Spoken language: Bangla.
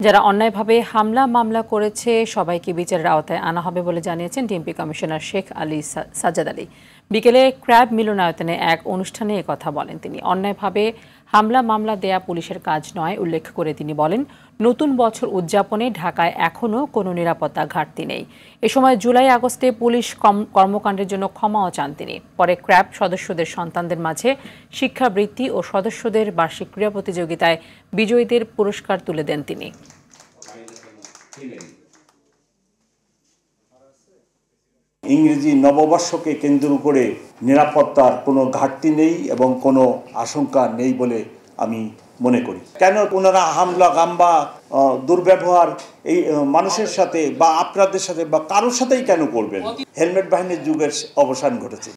যারা অন্যায়ভাবে হামলা মামলা করেছে সবাইকে বিচারের আওতায় আনা হবে বলে জানিয়েছেন ডিএমপি কমিশনার শেখ আলী সাজ্জাদ আলী। বিকেলে ক্র্যাব মিলনায়তনে এক অনুষ্ঠানে একথা বলেন তিনি। অন্যায়ভাবে হামলা মামলা দেয়া পুলিশের কাজ নয় উল্লেখ করে তিনি বলেন, নতুন বছর উদযাপনে ঢাকায় এখনও কোনো নিরাপত্তা ঘাটতি নেই। এ সময় জুলাই আগস্টে পুলিশ কর্মকাণ্ডের জন্য ক্ষমাও চান তিনি। পরে ক্র্যাব সদস্যদের সন্তানদের মাঝে শিক্ষাবৃত্তি ও সদস্যদের বার্ষিক ক্রীড়া প্রতিযোগিতায় বিজয়ীদের পুরস্কার তুলে দেন তিনি। ইংরেজি নববর্ষকে কেন্দ্র করে নিরাপত্তার কোনো ঘাটতি নেই এবং কোনো আশঙ্কা নেই বলে আমি মনে করি। কেন ওনারা হামলা গাম্বা দুর্ব্যবহার এই মানুষের সাথে বা আপনাদের সাথে বা কারোর সাথেই কেন করবেন? হেলমেট বাহিনীর যুগের অবসান ঘটেছে।